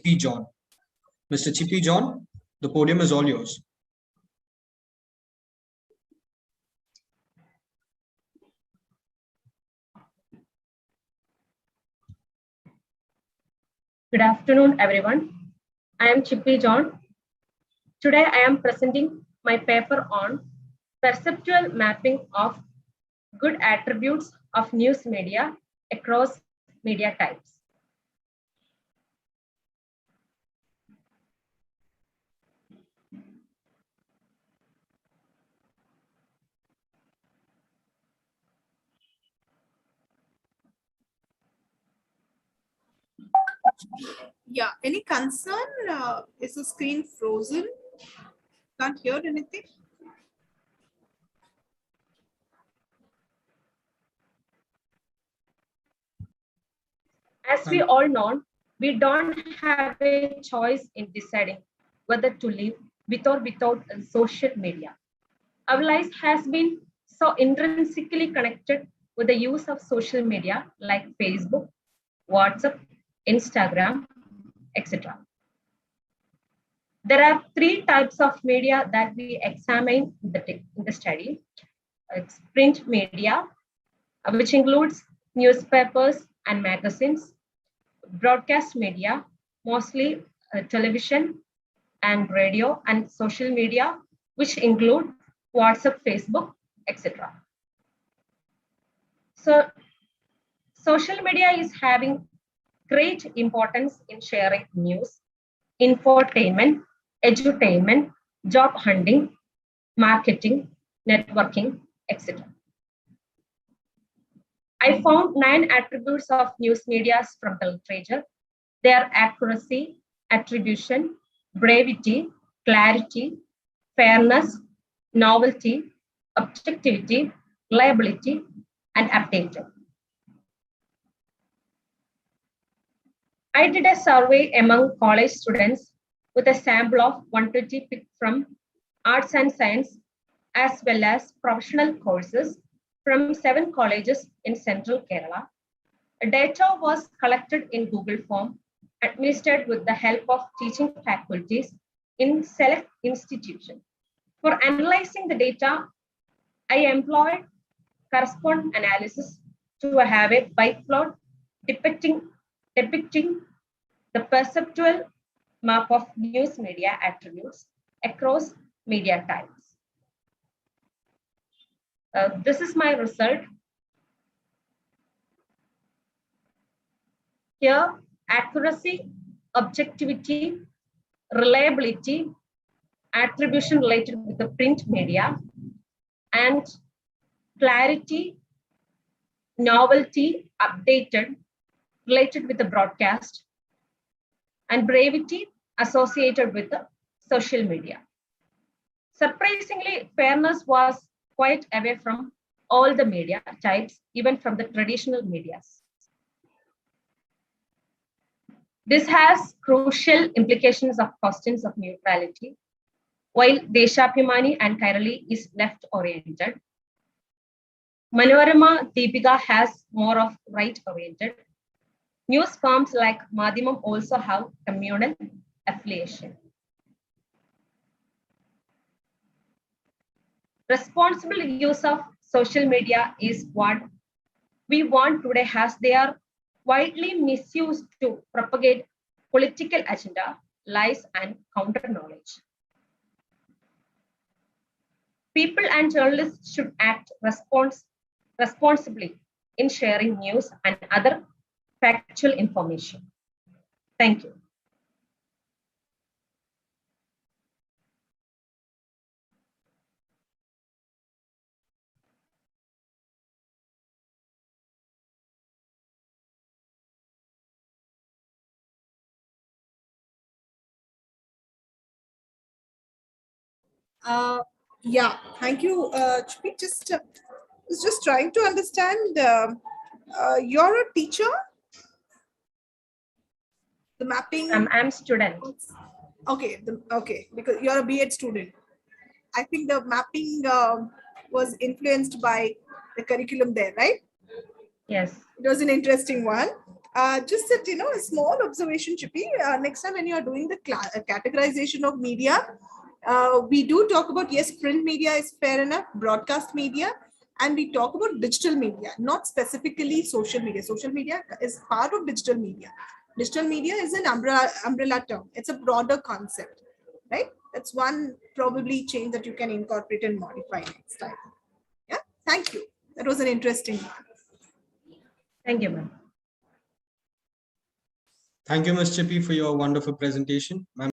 Chippy John. Mr. Chippy John, the podium is all yours. Good afternoon, everyone. I am Chippy John. Today, I am presenting my paper on perceptual mapping of good attributes of news media across media types. Yeah, any concern? Is the screen frozen? Can't hear anything? As we all know, we don't have a choice in deciding whether to live with or without social media. Our life has been so intrinsically connected with the use of social media like Facebook, WhatsApp, Instagram, etc. There are three types of media that we examine in the study. It's print media, which includes newspapers and magazines, broadcast media, mostly television and radio, and social media, which include WhatsApp, Facebook, etc. So social media is having great importance in sharing news, infotainment, edutainment, job hunting, marketing, networking, etc. I found 9 attributes of news media from the literature. They are accuracy, attribution, brevity, clarity, fairness, novelty, objectivity, reliability, and updated. I did a survey among college students with a sample of 120 picked from arts and science as well as professional courses from 7 colleges in central Kerala. Data was collected in Google Form, administered with the help of teaching faculties in select institutions. For analyzing the data, I employed correspondence analysis to have a pie plot depicting the perceptual map of news media attributes across media types. This is my result. Here, accuracy, objectivity, reliability, attribution related with the print media, and clarity, novelty, updated, related with the broadcast, and brevity associated with the social media. Surprisingly, fairness was quite away from all the media types, even from the traditional medias. This has crucial implications of questions of neutrality. While Deshabhimani and Kairali is left-oriented, Manorama Deepika has more of right-oriented. News firms like Madhimam also have communal affiliation. Responsible use of social media is what we want today, as they are widely misused to propagate political agenda, lies, and counter knowledge. People and journalists should act responsibly in sharing news and other factual information. Thank you. Yeah, thank you, Chippy. Just trying to understand. You're a teacher. The mapping. I'm student. Okay, okay, because you're a B.Ed student. I think the mapping was influenced by the curriculum there, right? Yes. It was an interesting one. Just that, a small observation, Chippy. Next time when you are doing the categorization of media, we do talk about, yes, print media is fair enough, broadcast media, and we talk about digital media, not specifically social media. Social media is part of digital media. Digital media is an umbrella term. It's a broader concept, right? That's one probably change that you can incorporate and modify next time. Yeah, thank you. That was an interesting one. Thank you, ma'am. Thank you, Ms. Chippy, for your wonderful presentation. Ma'am.